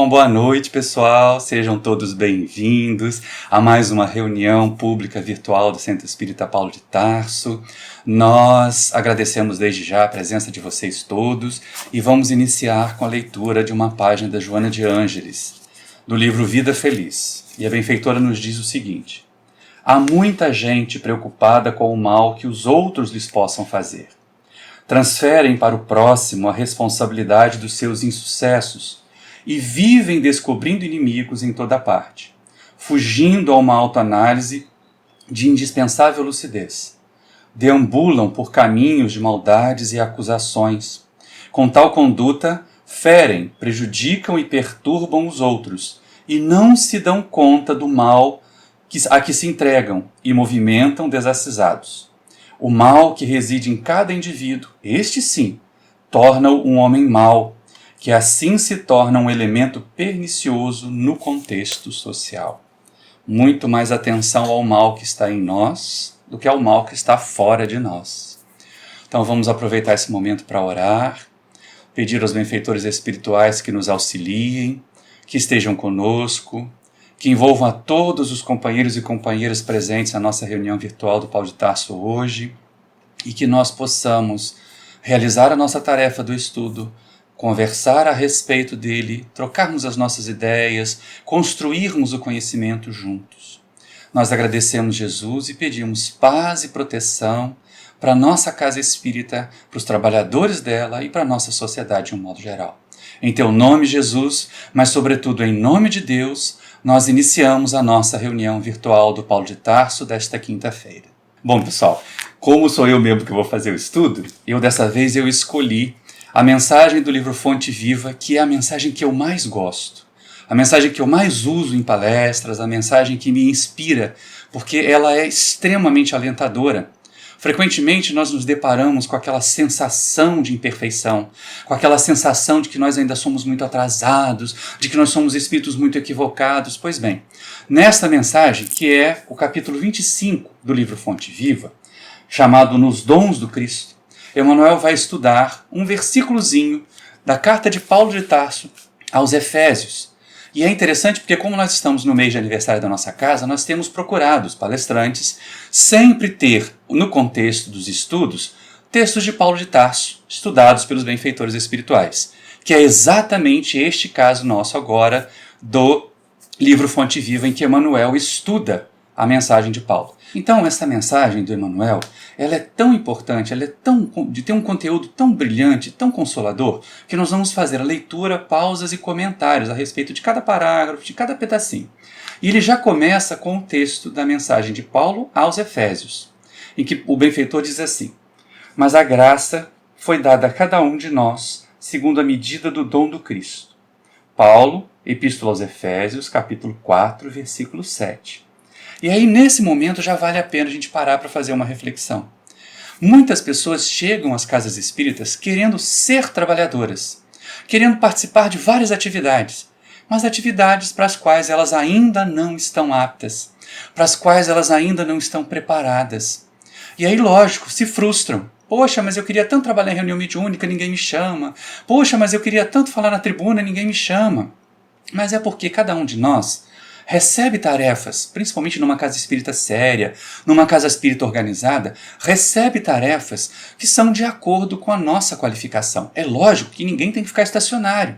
Bom, boa noite, pessoal. Sejam todos bem-vindos a mais uma reunião pública virtual do Centro Espírita Paulo de Tarso. Nós agradecemos desde já a presença de vocês todos e vamos iniciar com a leitura de uma página da Joana de Ângeles, do livro Vida Feliz. E a benfeitora nos diz o seguinte: há muita gente preocupada com o mal que os outros lhes possam fazer. Transferem para o próximo a responsabilidade dos seus insucessos e vivem descobrindo inimigos em toda parte, fugindo a uma autoanálise de indispensável lucidez. Deambulam por caminhos de maldades e acusações. Com tal conduta, ferem, prejudicam e perturbam os outros e não se dão conta do mal a que se entregam e movimentam desacisados. O mal que reside em cada indivíduo, este sim, torna-o um homem mau, que assim se torna um elemento pernicioso no contexto social. Muito mais atenção ao mal que está em nós do que ao mal que está fora de nós. Então vamos aproveitar esse momento para orar, pedir aos benfeitores espirituais que nos auxiliem, que estejam conosco, que envolvam a todos os companheiros e companheiras presentes na nossa reunião virtual do Paulo de Tarso hoje, e que nós possamos realizar a nossa tarefa do estudo, conversar a respeito dele, trocarmos as nossas ideias, construirmos o conhecimento juntos. Nós agradecemos Jesus e pedimos paz e proteção para a nossa casa espírita, para os trabalhadores dela e para a nossa sociedade de um modo geral. Em teu nome, Jesus, mas sobretudo em nome de Deus, nós iniciamos a nossa reunião virtual do Paulo de Tarso desta quinta-feira. Bom, pessoal, como sou eu mesmo que vou fazer o estudo, dessa vez eu escolhi a mensagem do livro Fonte Viva, que é a mensagem que eu mais gosto, a mensagem que eu mais uso em palestras, a mensagem que me inspira, porque ela é extremamente alentadora. Frequentemente nós nos deparamos com aquela sensação de imperfeição, com aquela sensação de que nós ainda somos muito atrasados, de que nós somos espíritos muito equivocados. Pois bem, nesta mensagem, que é o capítulo 25 do livro Fonte Viva, chamado Nos Dons do Cristo, Emmanuel vai estudar um versículozinho da carta de Paulo de Tarso aos Efésios. E é interessante porque, como nós estamos no mês de aniversário da nossa casa, nós temos procurado, os palestrantes, sempre ter, no contexto dos estudos, textos de Paulo de Tarso, estudados pelos benfeitores espirituais, que é exatamente este caso nosso agora do livro Fonte Viva, em que Emmanuel estuda a mensagem de Paulo. Então, essa mensagem do Emmanuel, ela é tão importante, ela tem um conteúdo tão brilhante, tão consolador, que nós vamos fazer a leitura, pausas e comentários a respeito de cada parágrafo, de cada pedacinho. E ele já começa com o texto da mensagem de Paulo aos Efésios, em que o benfeitor diz assim: mas a graça foi dada a cada um de nós, segundo a medida do dom do Cristo. Paulo, Epístola aos Efésios, capítulo 4, versículo 7. E aí, nesse momento, já vale a pena a gente parar para fazer uma reflexão. Muitas pessoas chegam às casas espíritas querendo ser trabalhadoras, querendo participar de várias atividades, mas atividades para as quais elas ainda não estão aptas, para as quais elas ainda não estão preparadas. E aí, lógico, se frustram. Poxa, mas eu queria tanto trabalhar em reunião mediúnica, ninguém me chama. Poxa, mas eu queria tanto falar na tribuna, ninguém me chama. Mas é porque cada um de nós recebe tarefas, principalmente numa casa espírita séria, numa casa espírita organizada, recebe tarefas que são de acordo com a nossa qualificação. É lógico que ninguém tem que ficar estacionário.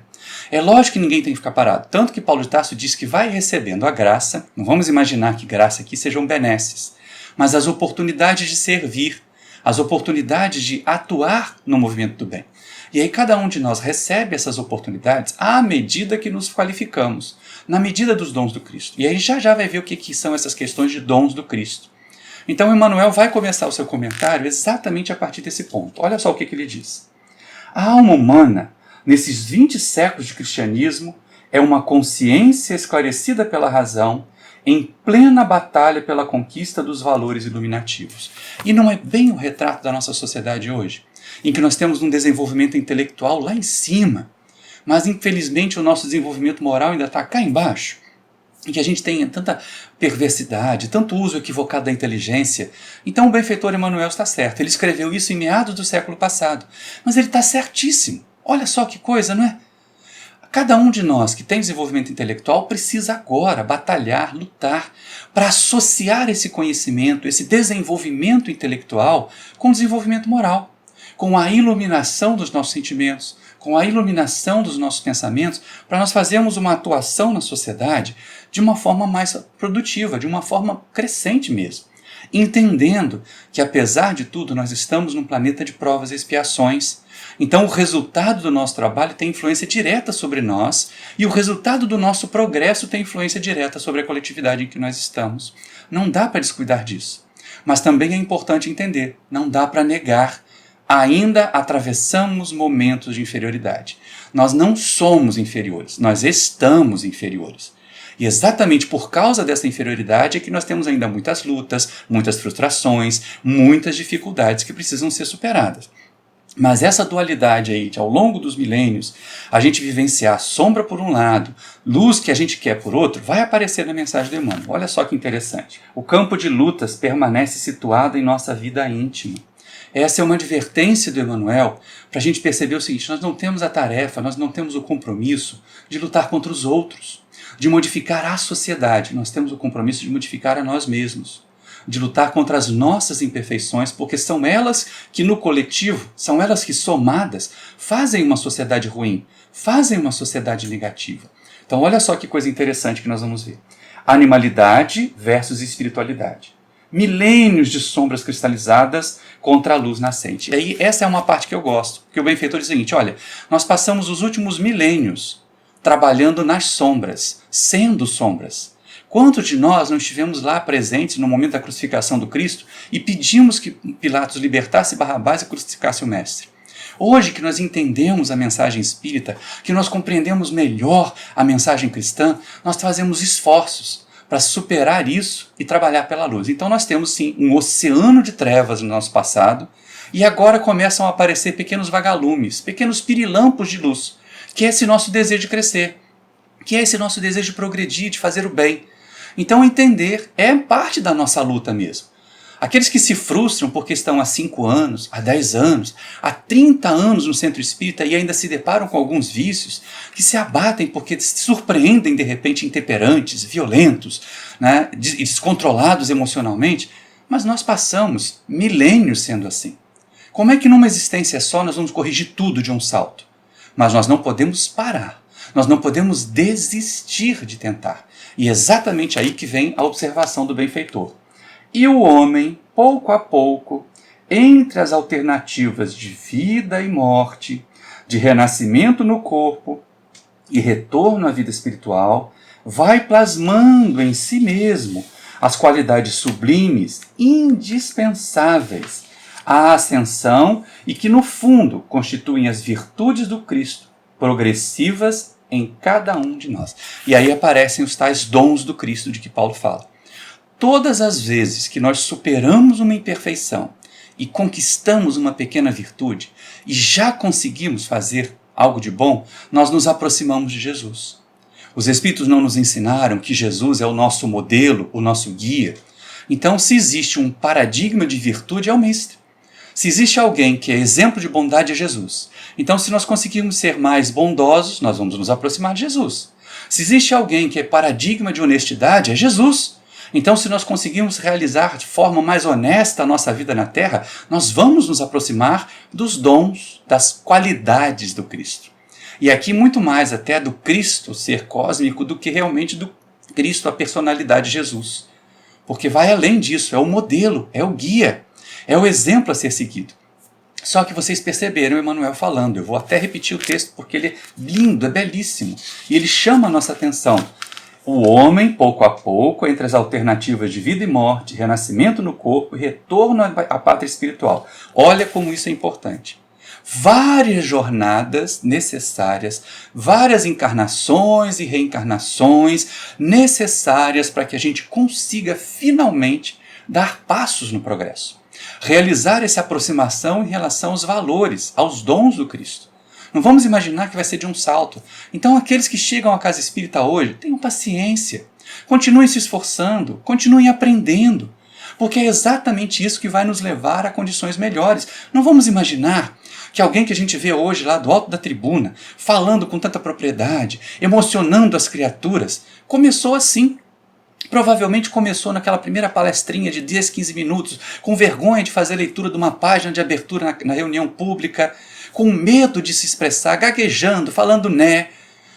É lógico que ninguém tem que ficar parado. Tanto que Paulo de Tarso diz que vai recebendo a graça, não vamos imaginar que graça aqui sejam benesses, mas as oportunidades de servir, as oportunidades de atuar no movimento do bem. E aí cada um de nós recebe essas oportunidades à medida que nos qualificamos, na medida dos dons do Cristo. E aí já vai ver o que são essas questões de dons do Cristo. Então Emmanuel vai começar o seu comentário exatamente a partir desse ponto. Olha só o que ele diz. A alma humana, nesses 20 séculos de cristianismo, é uma consciência esclarecida pela razão, em plena batalha pela conquista dos valores iluminativos. E não é bem o retrato da nossa sociedade hoje, em que nós temos um desenvolvimento intelectual lá em cima, mas infelizmente o nosso desenvolvimento moral ainda está cá embaixo, em que a gente tem tanta perversidade, tanto uso equivocado da inteligência. Então o benfeitor Emmanuel está certo, ele escreveu isso em meados do século passado, mas ele está certíssimo. Olha só que coisa, não é? Cada um de nós que tem desenvolvimento intelectual precisa agora batalhar, lutar, para associar esse conhecimento, esse desenvolvimento intelectual com o desenvolvimento moral, com a iluminação dos nossos sentimentos, com a iluminação dos nossos pensamentos, para nós fazermos uma atuação na sociedade de uma forma mais produtiva, de uma forma crescente mesmo. Entendendo que, apesar de tudo, nós estamos num planeta de provas e expiações. Então, o resultado do nosso trabalho tem influência direta sobre nós e o resultado do nosso progresso tem influência direta sobre a coletividade em que nós estamos. Não dá para descuidar disso. Mas também é importante entender, não dá para negar. Ainda atravessamos momentos de inferioridade. Nós não somos inferiores, nós estamos inferiores. E exatamente por causa dessa inferioridade é que nós temos ainda muitas lutas, muitas frustrações, muitas dificuldades que precisam ser superadas. Mas essa dualidade aí, de ao longo dos milênios, a gente vivenciar sombra por um lado, luz que a gente quer por outro, vai aparecer na mensagem do Emmanuel. Olha só que interessante. O campo de lutas permanece situado em nossa vida íntima. Essa é uma advertência do Emmanuel para a gente perceber o seguinte: nós não temos a tarefa, nós não temos o compromisso de lutar contra os outros, de modificar a sociedade. Nós temos o compromisso de modificar a nós mesmos, de lutar contra as nossas imperfeições, porque são elas que no coletivo, são elas que somadas fazem uma sociedade ruim, fazem uma sociedade negativa. Então olha só que coisa interessante que nós vamos ver. Animalidade versus espiritualidade. Milênios de sombras cristalizadas contra a luz nascente. E aí essa é uma parte que eu gosto, porque o benfeitor diz o seguinte: olha, nós passamos os últimos milênios trabalhando nas sombras, sendo sombras. Quantos de nós não estivemos lá presentes no momento da crucificação do Cristo e pedimos que Pilatos libertasse Barrabás e crucificasse o Mestre? Hoje que nós entendemos a mensagem espírita, que nós compreendemos melhor a mensagem cristã, nós fazemos esforços para superar isso e trabalhar pela luz. Então nós temos sim um oceano de trevas no nosso passado e agora começam a aparecer pequenos vagalumes, pequenos pirilampos de luz, que é esse nosso desejo de crescer, que é esse nosso desejo de progredir, de fazer o bem. Então entender é parte da nossa luta mesmo. Aqueles que se frustram porque estão há 5 anos, há 10 anos, há 30 anos no centro espírita e ainda se deparam com alguns vícios, que se abatem porque se surpreendem de repente intemperantes, violentos, né, descontrolados emocionalmente, mas nós passamos milênios sendo assim. Como é que numa existência só nós vamos corrigir tudo de um salto? Mas nós não podemos parar, nós não podemos desistir de tentar. E é exatamente aí que vem a observação do benfeitor. E o homem, pouco a pouco, entre as alternativas de vida e morte, de renascimento no corpo e retorno à vida espiritual, vai plasmando em si mesmo as qualidades sublimes, indispensáveis à ascensão e que, no fundo, constituem as virtudes do Cristo, progressivas em cada um de nós. E aí aparecem os tais dons do Cristo de que Paulo fala. Todas as vezes que nós superamos uma imperfeição e conquistamos uma pequena virtude e já conseguimos fazer algo de bom, nós nos aproximamos de Jesus. Os Espíritos não nos ensinaram que Jesus é o nosso modelo, o nosso guia. Então, se existe um paradigma de virtude, é o Mestre. Se existe alguém que é exemplo de bondade, é Jesus. Então, se nós conseguirmos ser mais bondosos, nós vamos nos aproximar de Jesus. Se existe alguém que é paradigma de honestidade, é Jesus. Então, se nós conseguirmos realizar de forma mais honesta a nossa vida na Terra, nós vamos nos aproximar dos dons, das qualidades do Cristo. E aqui muito mais até do Cristo ser cósmico do que realmente do Cristo, a personalidade de Jesus. Porque vai além disso, é o modelo, é o guia, é o exemplo a ser seguido. Só que vocês perceberam o Emmanuel falando, eu vou até repetir o texto porque ele é lindo, é belíssimo. E ele chama a nossa atenção. O homem, pouco a pouco, entre as alternativas de vida e morte, renascimento no corpo e retorno à pátria espiritual. Olha como isso é importante. Várias jornadas necessárias, várias encarnações e reencarnações necessárias para que a gente consiga finalmente dar passos no progresso. Realizar essa aproximação em relação aos valores, aos dons do Cristo. Não vamos imaginar que vai ser de um salto. Então aqueles que chegam à casa espírita hoje, tenham paciência, continuem se esforçando, continuem aprendendo, porque é exatamente isso que vai nos levar a condições melhores. Não vamos imaginar que alguém que a gente vê hoje lá do alto da tribuna, falando com tanta propriedade, emocionando as criaturas, começou assim. Provavelmente começou naquela primeira palestrinha de 10, 15 minutos, com vergonha de fazer leitura de uma página de abertura na reunião pública, com medo de se expressar, gaguejando, falando né.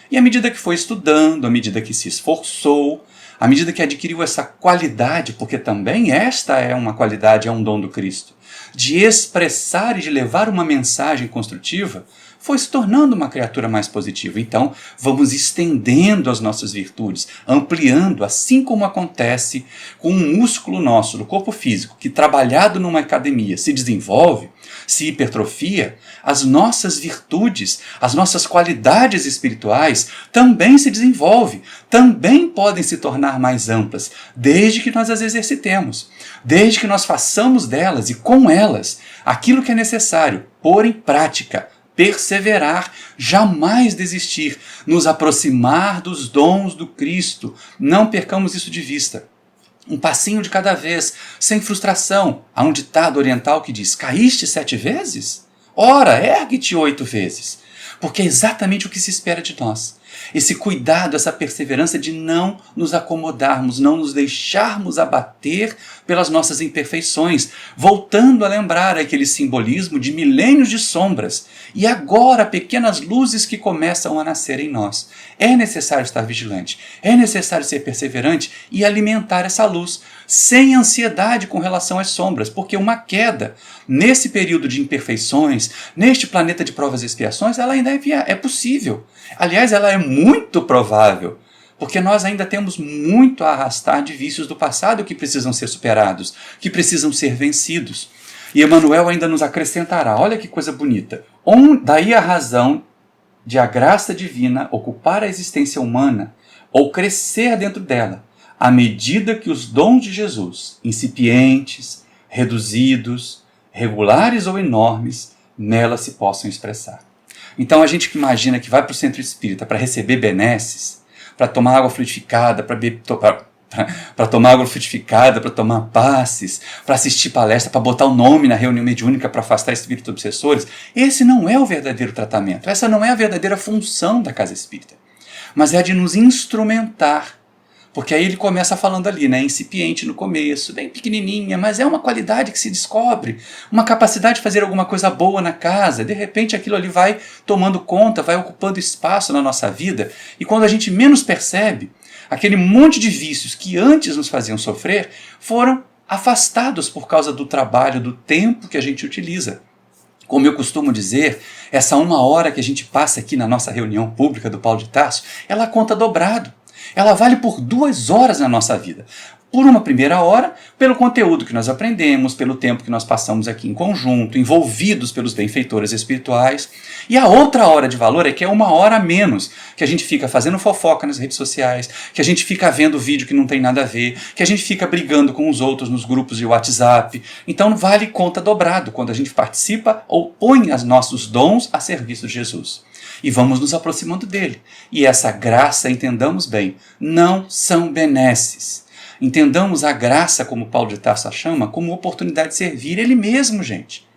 E à medida que foi estudando, à medida que se esforçou, à medida que adquiriu essa qualidade, porque também esta é uma qualidade, é um dom do Cristo, de expressar e de levar uma mensagem construtiva, foi se tornando uma criatura mais positiva. Então, vamos estendendo as nossas virtudes, ampliando, assim como acontece com um músculo nosso, do corpo físico, que trabalhado numa academia se desenvolve, se hipertrofia, as nossas virtudes, as nossas qualidades espirituais também se desenvolvem, também podem se tornar mais amplas, desde que nós as exercitemos, desde que nós façamos delas e com elas aquilo que é necessário pôr em prática, perseverar, jamais desistir, nos aproximar dos dons do Cristo. Não percamos isso de vista. Um passinho de cada vez, sem frustração. Há um ditado oriental que diz: caíste 7 vezes? Ora, ergue-te 8 vezes. Porque é exatamente o que se espera de nós. Esse cuidado, essa perseverança de não nos acomodarmos, não nos deixarmos abater pelas nossas imperfeições, voltando a lembrar aquele simbolismo de milênios de sombras e agora pequenas luzes que começam a nascer em nós. É necessário estar vigilante, é necessário ser perseverante e alimentar essa luz, sem ansiedade com relação às sombras, porque uma queda nesse período de imperfeições, neste planeta de provas e expiações, ela ainda é possível. Aliás, ela é muito provável, porque nós ainda temos muito a arrastar de vícios do passado que precisam ser superados, que precisam ser vencidos. E Emmanuel ainda nos acrescentará, olha que coisa bonita, daí a razão de a graça divina ocupar a existência humana ou crescer dentro dela, à medida que os dons de Jesus, incipientes, reduzidos, regulares ou enormes, nela se possam expressar. Então a gente que imagina que vai para o centro espírita para receber benesses, para tomar água fluidificada, para tomar água frutificada, para tomar passes, para assistir palestra, para botar o nome na reunião mediúnica para afastar espíritos obsessores, esse não é o verdadeiro tratamento, essa não é a verdadeira função da casa espírita, mas é a de nos instrumentar. Porque aí ele começa falando ali, né, incipiente no começo, bem pequenininha, mas é uma qualidade que se descobre, uma capacidade de fazer alguma coisa boa na casa, de repente aquilo ali vai tomando conta, vai ocupando espaço na nossa vida, e quando a gente menos percebe, aquele monte de vícios que antes nos faziam sofrer, foram afastados por causa do trabalho, do tempo que a gente utiliza. Como eu costumo dizer, essa 1 hora que a gente passa aqui na nossa reunião pública do Paulo de Tarso, ela conta dobrado. Ela vale por 2 horas na nossa vida. Por uma primeira hora, pelo conteúdo que nós aprendemos, pelo tempo que nós passamos aqui em conjunto, envolvidos pelos benfeitores espirituais. E a outra hora de valor é que é 1 hora a menos, que a gente fica fazendo fofoca nas redes sociais, que a gente fica vendo vídeo que não tem nada a ver, que a gente fica brigando com os outros nos grupos de WhatsApp. Então vale conta dobrado quando a gente participa ou põe os nossos dons a serviço de Jesus. E vamos nos aproximando dele. E essa graça, entendamos bem, não são benesses. Entendamos a graça, como Paulo de Tarso a chama, como oportunidade de servir ele mesmo, gente.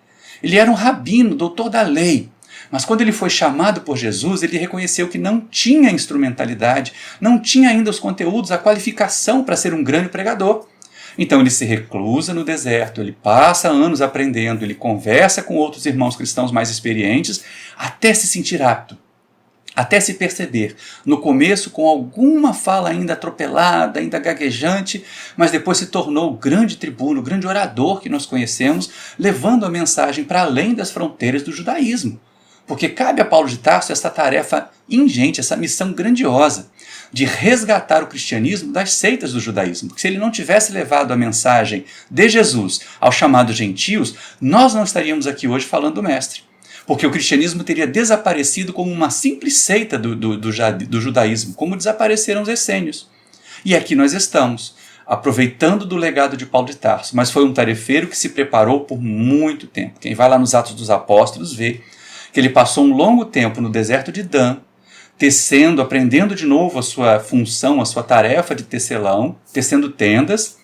Ele era um rabino, doutor da lei. Mas quando ele foi chamado por Jesus, ele reconheceu que não tinha instrumentalidade, não tinha ainda os conteúdos, a qualificação para ser um grande pregador. Então ele se reclusa no deserto, ele passa anos aprendendo, ele conversa com outros irmãos cristãos mais experientes, até se sentir apto, até se perceber, no começo com alguma fala ainda atropelada, ainda gaguejante, mas depois se tornou o grande tribuno, o grande orador que nós conhecemos, levando a mensagem para além das fronteiras do judaísmo. Porque cabe a Paulo de Tarso essa tarefa ingente, essa missão grandiosa de resgatar o cristianismo das seitas do judaísmo. Porque se ele não tivesse levado a mensagem de Jesus aos chamados gentios, nós não estaríamos aqui hoje falando do Mestre. Porque o cristianismo teria desaparecido como uma simples seita do judaísmo, como desapareceram os essênios. E aqui nós estamos, aproveitando do legado de Paulo de Tarso, mas foi um tarefeiro que se preparou por muito tempo. Quem vai lá nos Atos dos Apóstolos vê que ele passou um longo tempo no deserto de Dan, tecendo, aprendendo de novo a sua função, a sua tarefa de tecelão, tecendo tendas,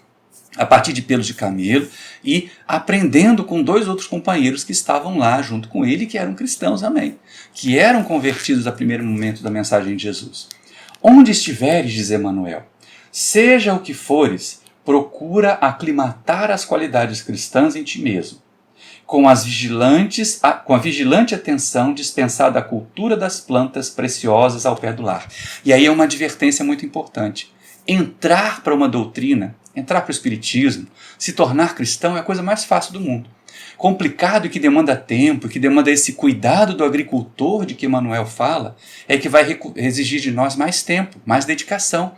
a partir de pelos de camelo e aprendendo com 2 outros companheiros que estavam lá junto com ele, que eram cristãos, amém, que eram convertidos a primeiro momento da mensagem de Jesus. Onde estiveres, diz Emmanuel, seja o que fores, procura aclimatar as qualidades cristãs em ti mesmo, com a vigilante atenção dispensada à cultura das plantas preciosas ao pé do lar. E aí é uma advertência muito importante. Entrar para uma doutrina, entrar para o espiritismo, se tornar cristão é a coisa mais fácil do mundo. Complicado e que demanda tempo, e que demanda esse cuidado do agricultor de que Emmanuel fala, é que vai exigir de nós mais tempo, mais dedicação.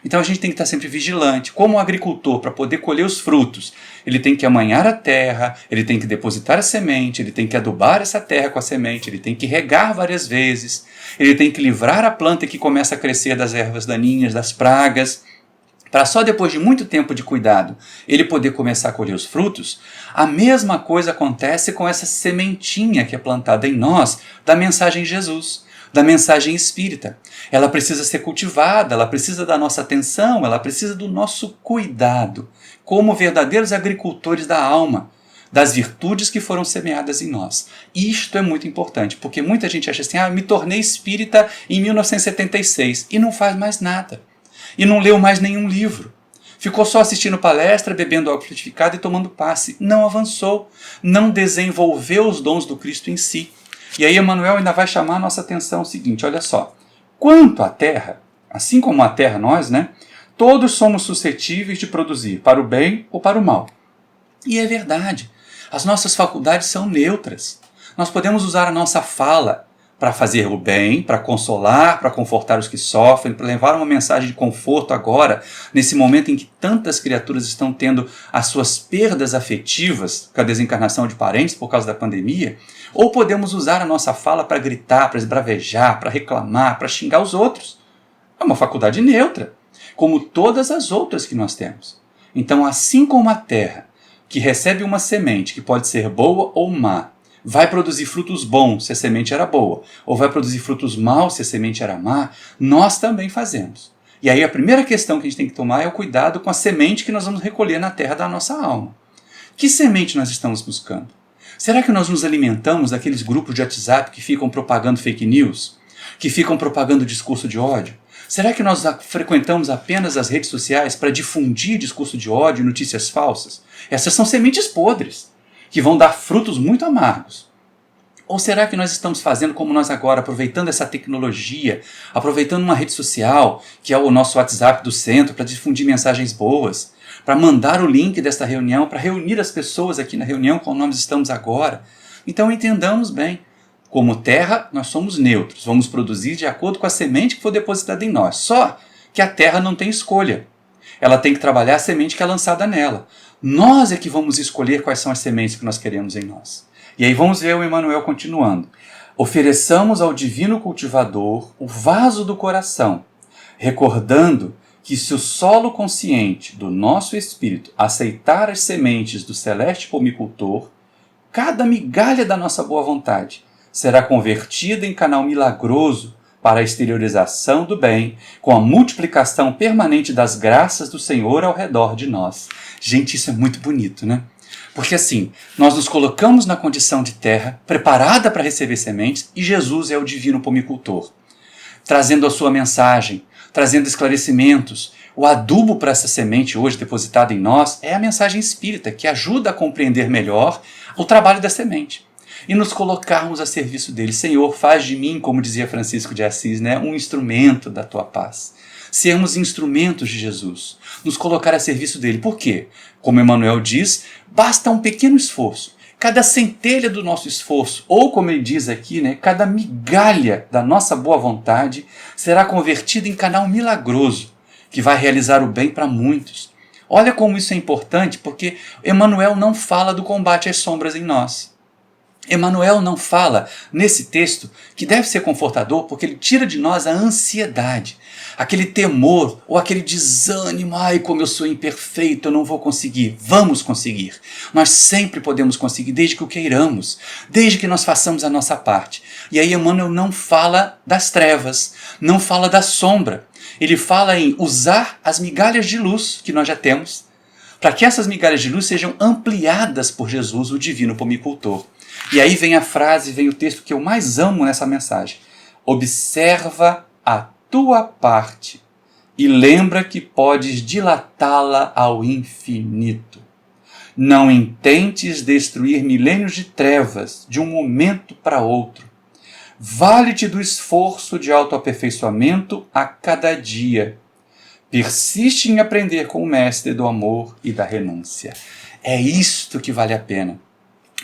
Então a gente tem que estar sempre vigilante. Como o agricultor, para poder colher os frutos, ele tem que amanhar a terra, ele tem que depositar a semente, ele tem que adubar essa terra com a semente, ele tem que regar várias vezes, ele tem que livrar a planta que começa a crescer das ervas daninhas, das pragas, para só depois de muito tempo de cuidado ele poder começar a colher os frutos. A mesma coisa acontece com essa sementinha que é plantada em nós da mensagem de Jesus, da mensagem espírita. Ela precisa ser cultivada, ela precisa da nossa atenção, ela precisa do nosso cuidado, como verdadeiros agricultores da alma, das virtudes que foram semeadas em nós. Isto é muito importante, porque muita gente acha assim, me tornei espírita em 1976 e não faz mais nada. E não leu mais nenhum livro. Ficou só assistindo palestra, bebendo água frutificada e tomando passe. Não avançou, não desenvolveu os dons do Cristo em si. E aí Emmanuel ainda vai chamar a nossa atenção o seguinte, olha só. Quanto à terra, assim como a terra nós, todos somos suscetíveis de produzir para o bem ou para o mal. E é verdade. As nossas faculdades são neutras. Nós podemos usar a nossa fala para fazer o bem, para consolar, para confortar os que sofrem, para levar uma mensagem de conforto agora, nesse momento em que tantas criaturas estão tendo as suas perdas afetivas com a desencarnação de parentes por causa da pandemia, ou podemos usar a nossa fala para gritar, para esbravejar, para reclamar, para xingar os outros. É uma faculdade neutra, como todas as outras que nós temos. Então, assim como a terra, que recebe uma semente que pode ser boa ou má, vai produzir frutos bons se a semente era boa, ou vai produzir frutos maus se a semente era má, nós também fazemos. E aí a primeira questão que a gente tem que tomar é o cuidado com a semente que nós vamos recolher na terra da nossa alma. Que semente nós estamos buscando? Será que nós nos alimentamos daqueles grupos de WhatsApp que ficam propagando fake news? Que ficam propagando discurso de ódio? Será que nós frequentamos apenas as redes sociais para difundir discurso de ódio e notícias falsas? Essas são sementes podres, que vão dar frutos muito amargos. Ou será que nós estamos fazendo como nós agora, aproveitando essa tecnologia, aproveitando uma rede social, que é o nosso WhatsApp do centro, para difundir mensagens boas, para mandar o link desta reunião, para reunir as pessoas aqui na reunião como nós estamos agora? Então entendamos bem, como terra nós somos neutros, vamos produzir de acordo com a semente que for depositada em nós. Só que a terra não tem escolha. Ela tem que trabalhar a semente que é lançada nela. Nós é que vamos escolher quais são as sementes que nós queremos em nós. E aí vamos ver o Emmanuel continuando. Ofereçamos ao divino cultivador o vaso do coração, recordando que se o solo consciente do nosso espírito aceitar as sementes do celeste pomicultor, cada migalha da nossa boa vontade será convertida em canal milagroso para a exteriorização do bem, com a multiplicação permanente das graças do Senhor ao redor de nós. Gente, isso é muito bonito, Porque assim, nós nos colocamos na condição de terra, preparada para receber sementes, e Jesus é o divino pomicultor, trazendo a sua mensagem, trazendo esclarecimentos. O adubo para essa semente hoje depositada em nós é a mensagem espírita, que ajuda a compreender melhor o trabalho da semente. E nos colocarmos a serviço dele. Senhor, faz de mim, como dizia Francisco de Assis, um instrumento da tua paz. Sermos instrumentos de Jesus, nos colocar a serviço dele. Por quê? Como Emmanuel diz, basta um pequeno esforço. Cada centelha do nosso esforço, ou como ele diz aqui, cada migalha da nossa boa vontade será convertida em canal milagroso, que vai realizar o bem para muitos. Olha como isso é importante, porque Emmanuel não fala do combate às sombras em nós. Emmanuel não fala nesse texto, que deve ser confortador, porque ele tira de nós a ansiedade, aquele temor ou aquele desânimo. Ai, como eu sou imperfeito, eu não vou conseguir. Vamos conseguir. Nós sempre podemos conseguir, desde que o queiramos, desde que nós façamos a nossa parte. E aí Emmanuel não fala das trevas, não fala da sombra. Ele fala em usar as migalhas de luz que nós já temos para que essas migalhas de luz sejam ampliadas por Jesus, o divino pomicultor. E aí vem a frase, vem o texto que eu mais amo nessa mensagem. Observa a tua parte e lembra que podes dilatá-la ao infinito. Não intentes destruir milênios de trevas de um momento para outro. Vale-te do esforço de autoaperfeiçoamento a cada dia. Persiste em aprender com o mestre do amor e da renúncia. É isto que vale a pena.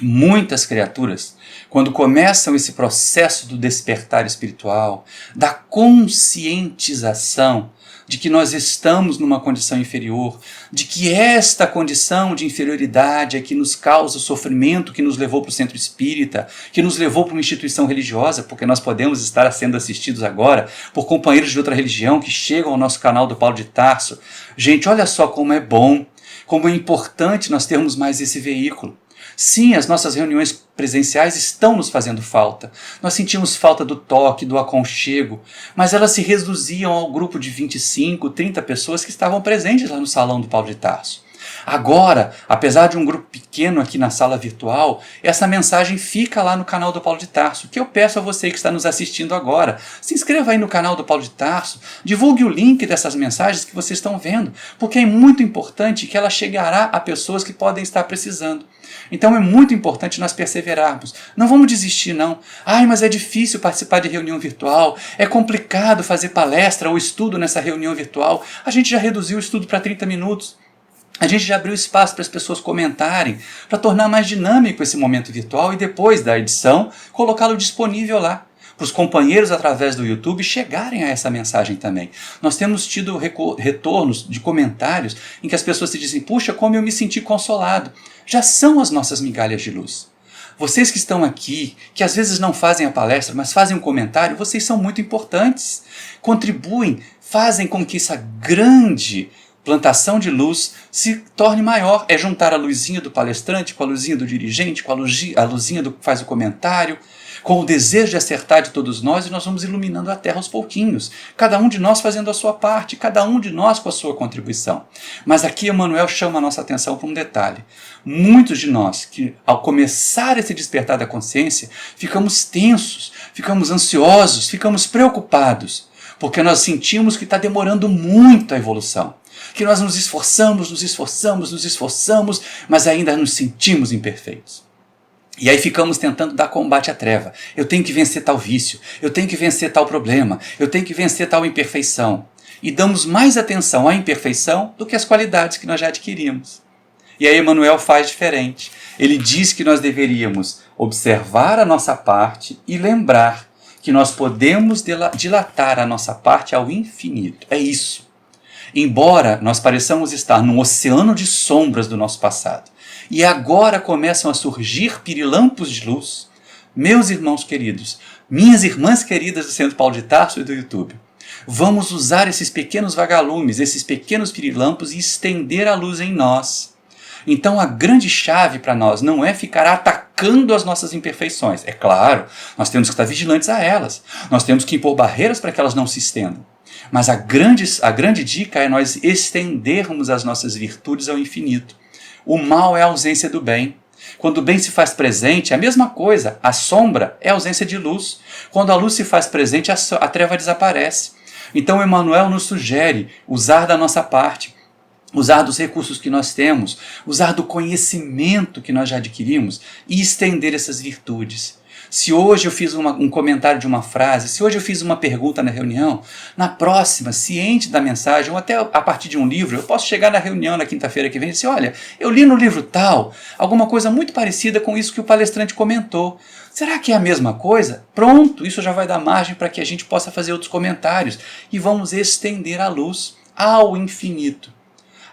Muitas criaturas, quando começam esse processo do despertar espiritual, da conscientização de que nós estamos numa condição inferior, de que esta condição de inferioridade é que nos causa o sofrimento que nos levou para o centro espírita, que nos levou para uma instituição religiosa, porque nós podemos estar sendo assistidos agora por companheiros de outra religião que chegam ao nosso canal do Paulo de Tarso. Gente, olha só como é bom, como é importante nós termos mais esse veículo. Sim, as nossas reuniões presenciais estão nos fazendo falta. Nós sentimos falta do toque, do aconchego, mas elas se reduziam ao grupo de 25, 30 pessoas que estavam presentes lá no salão do Paulo de Tarso. Agora, apesar de um grupo pequeno aqui na sala virtual, essa mensagem fica lá no canal do Paulo de Tarso, que eu peço a você que está nos assistindo agora. Se inscreva aí no canal do Paulo de Tarso, divulgue o link dessas mensagens que vocês estão vendo, porque é muito importante que ela chegará a pessoas que podem estar precisando. Então é muito importante nós perseverarmos. Não vamos desistir, não. Ai, mas é difícil participar de reunião virtual, é complicado fazer palestra ou estudo nessa reunião virtual. A gente já reduziu o estudo para 30 minutos. A gente já abriu espaço para as pessoas comentarem, para tornar mais dinâmico esse momento virtual e depois da edição, colocá-lo disponível lá, para os companheiros através do YouTube chegarem a essa mensagem também. Nós temos tido retornos de comentários em que as pessoas se dizem, puxa, como eu me senti consolado. Já são as nossas migalhas de luz. Vocês que estão aqui, que às vezes não fazem a palestra, mas fazem um comentário, vocês são muito importantes. Contribuem, fazem com que essa grande plantação de luz se torne maior. É juntar a luzinha do palestrante com a luzinha do dirigente, com a luzinha do que faz o comentário, com o desejo de acertar de todos nós, e nós vamos iluminando a Terra aos pouquinhos. Cada um de nós fazendo a sua parte, cada um de nós com a sua contribuição. Mas aqui Emmanuel chama a nossa atenção para um detalhe. Muitos de nós, que ao começar esse despertar da consciência, ficamos tensos, ficamos ansiosos, ficamos preocupados, porque nós sentimos que está demorando muito a evolução. Que nós nos esforçamos, mas ainda nos sentimos imperfeitos. E aí ficamos tentando dar combate à treva. Eu tenho que vencer tal vício, eu tenho que vencer tal problema, eu tenho que vencer tal imperfeição. E damos mais atenção à imperfeição do que às qualidades que nós já adquirimos. E aí Emmanuel faz diferente. Ele diz que nós deveríamos observar a nossa parte e lembrar que nós podemos dilatar a nossa parte ao infinito. É isso. Embora nós pareçamos estar num oceano de sombras do nosso passado, e agora começam a surgir pirilampos de luz, meus irmãos queridos, minhas irmãs queridas do Centro Paulo de Tarso e do YouTube, vamos usar esses pequenos vagalumes, esses pequenos pirilampos e estender a luz em nós. Então a grande chave para nós não é ficar atacando as nossas imperfeições. É claro, nós temos que estar vigilantes a elas, nós temos que impor barreiras para que elas não se estendam. Mas a grande dica é nós estendermos as nossas virtudes ao infinito. O mal é a ausência do bem. Quando o bem se faz presente, é a mesma coisa. A sombra é a ausência de luz. Quando a luz se faz presente, a treva desaparece. Então Emmanuel nos sugere usar da nossa parte, usar dos recursos que nós temos, usar do conhecimento que nós já adquirimos e estender essas virtudes. Se hoje eu fiz um comentário de uma frase, se hoje eu fiz uma pergunta na reunião, na próxima, ciente da mensagem, ou até a partir de um livro, eu posso chegar na reunião na quinta-feira que vem e dizer, olha, eu li no livro tal, alguma coisa muito parecida com isso que o palestrante comentou. Será que é a mesma coisa? Pronto, isso já vai dar margem para que a gente possa fazer outros comentários e vamos estender a luz ao infinito.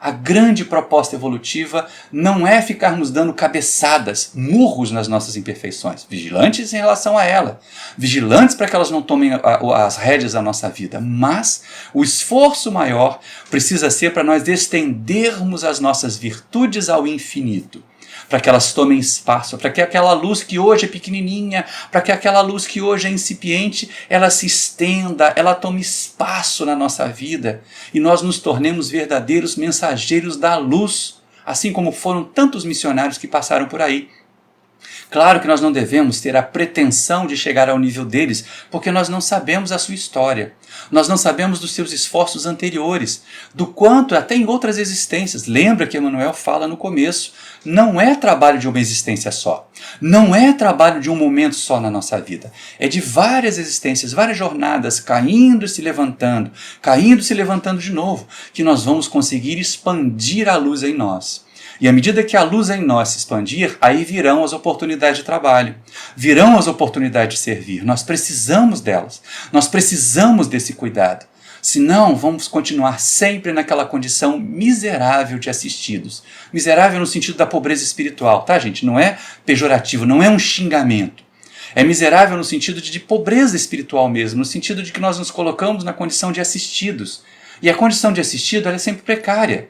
A grande proposta evolutiva não é ficarmos dando cabeçadas, murros nas nossas imperfeições, vigilantes em relação a ela, vigilantes para que elas não tomem as rédeas da nossa vida, mas o esforço maior precisa ser para nós estendermos as nossas virtudes ao infinito, para que elas tomem espaço, para que aquela luz que hoje é pequenininha, para que aquela luz que hoje é incipiente, ela se estenda, ela tome espaço na nossa vida e nós nos tornemos verdadeiros mensageiros da luz assim como foram tantos missionários que passaram por aí. Claro que nós não devemos ter a pretensão de chegar ao nível deles, porque nós não sabemos a sua história. Nós não sabemos dos seus esforços anteriores, do quanto até em outras existências. Lembra que Emmanuel fala no começo, não é trabalho de uma existência só. Não é trabalho de um momento só na nossa vida. É de várias existências, várias jornadas, caindo e se levantando de novo, que nós vamos conseguir expandir a luz em nós. E à medida que a luz em nós se expandir, aí virão as oportunidades de trabalho, virão as oportunidades de servir. Nós precisamos delas, nós precisamos desse cuidado. Senão, vamos continuar sempre naquela condição miserável de assistidos. Miserável no sentido da pobreza espiritual, tá, gente? Não é pejorativo, não é um xingamento. É miserável no sentido de pobreza espiritual mesmo, no sentido de que nós nos colocamos na condição de assistidos. E a condição de assistido ela é sempre precária.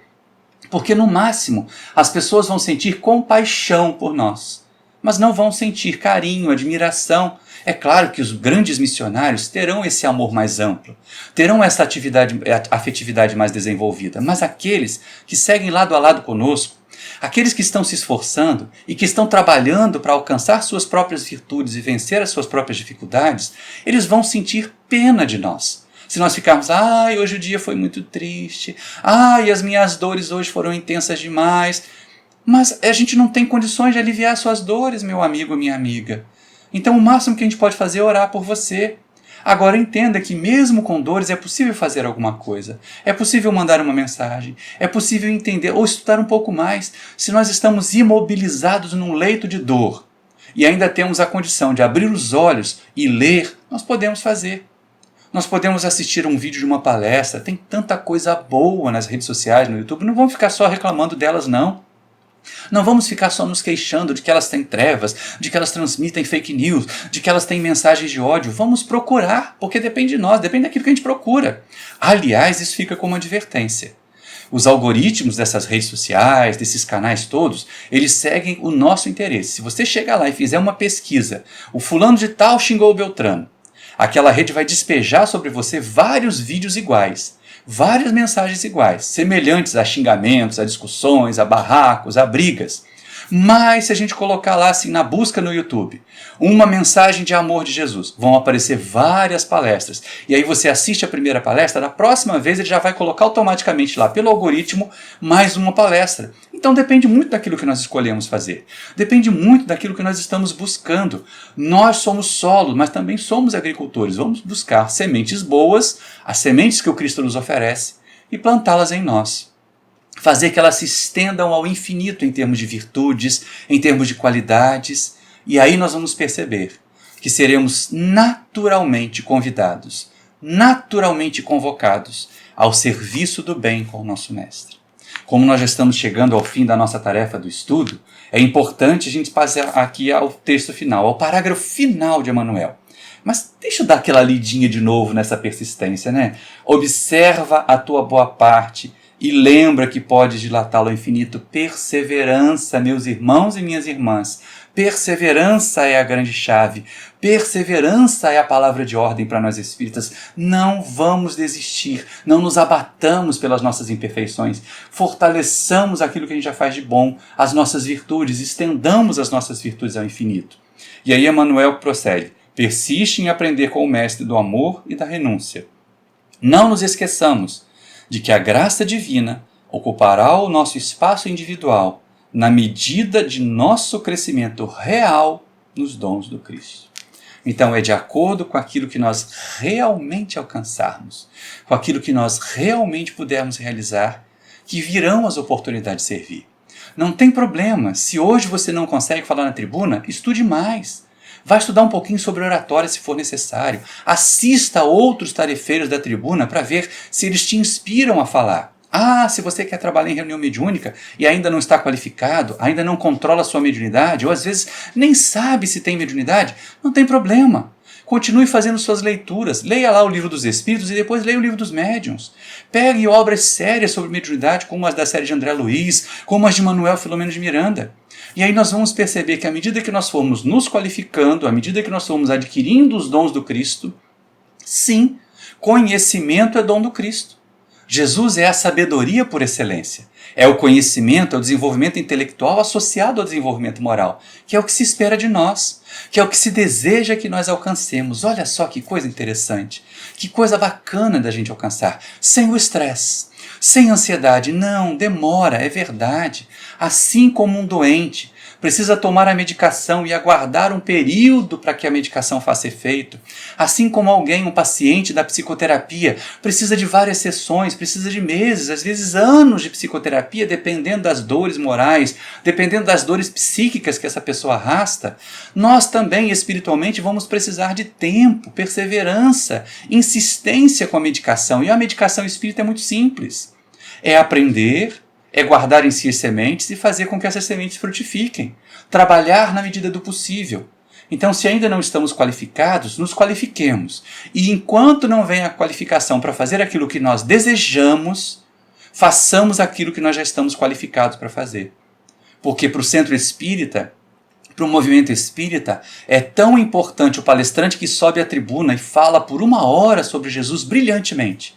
Porque, no máximo, as pessoas vão sentir compaixão por nós, mas não vão sentir carinho, admiração. É claro que os grandes missionários terão esse amor mais amplo, terão essa afetividade mais desenvolvida, mas aqueles que seguem lado a lado conosco, aqueles que estão se esforçando e que estão trabalhando para alcançar suas próprias virtudes e vencer as suas próprias dificuldades, eles vão sentir pena de nós. Se nós ficarmos, hoje o dia foi muito triste, as minhas dores hoje foram intensas demais. Mas a gente não tem condições de aliviar suas dores, meu amigo, minha amiga. Então o máximo que a gente pode fazer é orar por você. Agora entenda que mesmo com dores é possível fazer alguma coisa. É possível mandar uma mensagem. É possível entender ou estudar um pouco mais. Se nós estamos imobilizados num leito de dor e ainda temos a condição de abrir os olhos e ler, nós podemos fazer. Nós podemos assistir um vídeo de uma palestra, tem tanta coisa boa nas redes sociais, no YouTube, não vamos ficar só reclamando delas, não. Não vamos ficar só nos queixando de que elas têm trevas, de que elas transmitem fake news, de que elas têm mensagens de ódio. Vamos procurar, porque depende de nós, depende daquilo que a gente procura. Aliás, isso fica como advertência. Os algoritmos dessas redes sociais, desses canais todos, eles seguem o nosso interesse. Se você chegar lá e fizer uma pesquisa, o fulano de tal xingou o Beltrano, aquela rede vai despejar sobre você vários vídeos iguais, várias mensagens iguais, semelhantes a xingamentos, a discussões, a barracos, a brigas. Mas se a gente colocar lá assim na busca no YouTube, uma mensagem de amor de Jesus, vão aparecer várias palestras. E aí você assiste a primeira palestra, na próxima vez ele já vai colocar automaticamente lá pelo algoritmo mais uma palestra. Então depende muito daquilo que nós escolhemos fazer. Depende muito daquilo que nós estamos buscando. Nós somos solo, mas também somos agricultores. Vamos buscar sementes boas, as sementes que o Cristo nos oferece, e plantá-las em nós. Fazer que elas se estendam ao infinito em termos de virtudes, em termos de qualidades. E aí nós vamos perceber que seremos naturalmente convidados, naturalmente convocados ao serviço do bem com o nosso Mestre. Como nós já estamos chegando ao fim da nossa tarefa do estudo, é importante a gente passar aqui ao texto final, ao parágrafo final de Emmanuel. Mas deixa eu dar aquela lidinha de novo nessa persistência, né? Observa a tua boa parte e lembra que podes dilatá-lo ao infinito. Perseverança, meus irmãos e minhas irmãs. Perseverança é a grande chave. Perseverança é a palavra de ordem para nós espíritas. Não vamos desistir. Não nos abatamos pelas nossas imperfeições. Fortaleçamos aquilo que a gente já faz de bom, as nossas virtudes. Estendamos as nossas virtudes ao infinito. E aí Emmanuel prossegue. Persiste em aprender com o Mestre do amor e da renúncia. Não nos esqueçamos de que a graça divina ocupará o nosso espaço individual na medida de nosso crescimento real nos dons do Cristo. Então é de acordo com aquilo que nós realmente alcançarmos, com aquilo que nós realmente pudermos realizar, que virão as oportunidades de servir. Não tem problema, se hoje você não consegue falar na tribuna, estude mais. Vai estudar um pouquinho sobre oratória se for necessário. Assista a outros tarefeiros da tribuna para ver se eles te inspiram a falar. Se você quer trabalhar em reunião mediúnica e ainda não está qualificado, ainda não controla a sua mediunidade, ou às vezes nem sabe se tem mediunidade, não tem problema. Continue fazendo suas leituras. Leia lá o Livro dos Espíritos e depois leia o Livro dos Médiuns. Pegue obras sérias sobre mediunidade, como as da série de André Luiz, como as de Manuel Filomeno de Miranda. E aí nós vamos perceber que à medida que nós formos nos qualificando, à medida que nós formos adquirindo os dons do Cristo, sim, conhecimento é dom do Cristo. Jesus é a sabedoria por excelência. É o conhecimento, é o desenvolvimento intelectual associado ao desenvolvimento moral, que é o que se espera de nós, que é o que se deseja que nós alcancemos. Olha só que coisa interessante, que coisa bacana da gente alcançar, sem o estresse, sem ansiedade. Não, demora, é verdade. Assim como um doente precisa tomar a medicação e aguardar um período para que a medicação faça efeito. Assim como alguém, um paciente da psicoterapia, precisa de várias sessões, precisa de meses, às vezes anos de psicoterapia, dependendo das dores morais, dependendo das dores psíquicas que essa pessoa arrasta, nós também, espiritualmente, vamos precisar de tempo, perseverança, insistência com a medicação. E a medicação espírita é muito simples. É aprender, é guardar em si as sementes e fazer com que essas sementes frutifiquem. Trabalhar na medida do possível. Então, se ainda não estamos qualificados, nos qualifiquemos. E enquanto não vem a qualificação para fazer aquilo que nós desejamos, façamos aquilo que nós já estamos qualificados para fazer. Porque para o centro espírita, para o movimento espírita, é tão importante o palestrante que sobe à tribuna e fala por 1 hora sobre Jesus brilhantemente,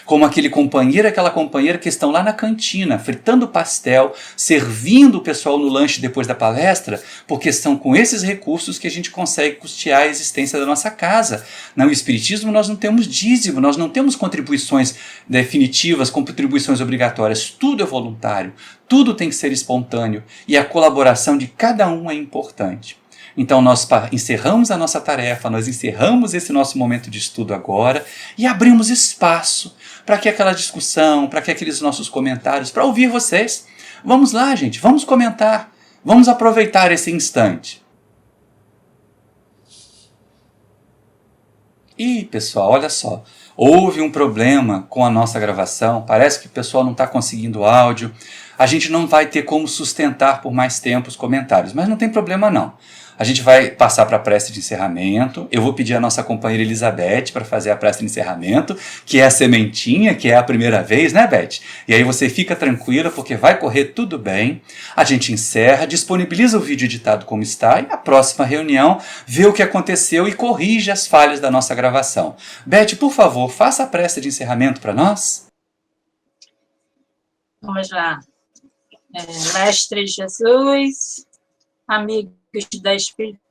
como aquele companheiro, aquela companheira que estão lá na cantina, fritando pastel, servindo o pessoal no lanche depois da palestra, porque são com esses recursos que a gente consegue custear a existência da nossa casa. No Espiritismo nós não temos dízimo, nós não temos contribuições definitivas, contribuições obrigatórias, tudo é voluntário, tudo tem que ser espontâneo e a colaboração de cada um é importante. Então nós encerramos a nossa tarefa, nós encerramos esse nosso momento de estudo agora e abrimos espaço para que aquela discussão, para que aqueles nossos comentários, para ouvir vocês. Vamos lá, gente, vamos comentar, vamos aproveitar esse instante. Ih, pessoal, olha só, houve um problema com a nossa gravação, parece que o pessoal não está conseguindo áudio, a gente não vai ter como sustentar por mais tempo os comentários, mas não tem problema não. A gente vai passar para a prece de encerramento. Eu vou pedir à nossa companheira Elizabeth para fazer a prece de encerramento, que é a sementinha, que é a primeira vez, né, Beth? E aí você fica tranquila, porque vai correr tudo bem. A gente encerra, disponibiliza o vídeo editado como está, e na próxima reunião vê o que aconteceu e corrige as falhas da nossa gravação. Beth, por favor, faça a prece de encerramento para nós. Vamos lá. Mestre Jesus, amigos da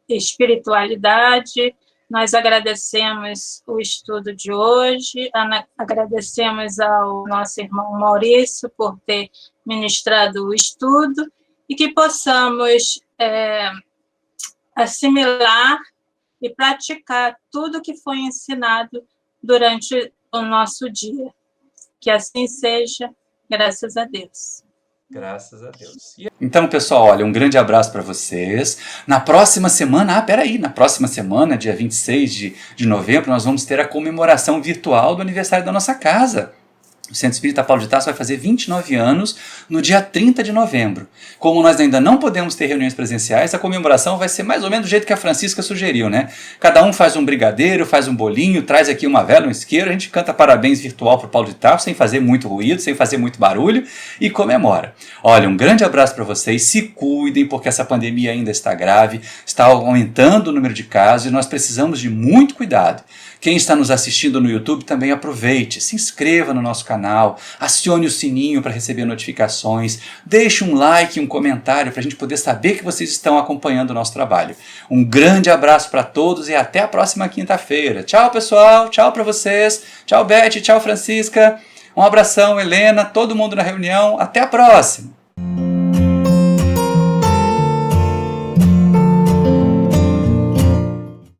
espiritualidade, nós agradecemos o estudo de hoje, agradecemos ao nosso irmão Maurício por ter ministrado o estudo e que possamos assimilar e praticar tudo que foi ensinado durante o nosso dia. Que assim seja, graças a Deus. Graças a Deus. Então, pessoal, olha, um grande abraço para vocês. Na próxima semana, na próxima semana, dia 26 de novembro, nós vamos ter a comemoração virtual do aniversário da nossa casa. O Centro Espírita Paulo de Tarso vai fazer 29 anos no dia 30 de novembro. Como nós ainda não podemos ter reuniões presenciais, a comemoração vai ser mais ou menos do jeito que a Francisca sugeriu, né? Cada um faz um brigadeiro, faz um bolinho, traz aqui uma vela, um isqueiro, a gente canta parabéns virtual para o Paulo de Tarso, sem fazer muito ruído, sem fazer muito barulho, e comemora. Olha, um grande abraço para vocês, se cuidem, porque essa pandemia ainda está grave, está aumentando o número de casos e nós precisamos de muito cuidado. Quem está nos assistindo no YouTube também aproveite, se inscreva no nosso canal, acione o sininho para receber notificações, deixe um like, um comentário para a gente poder saber que vocês estão acompanhando o nosso trabalho. Um grande abraço para todos e até a próxima quinta-feira. Tchau, pessoal, tchau para vocês, tchau, Beth, tchau, Francisca, um abração, Helena, todo mundo na reunião, até a próxima.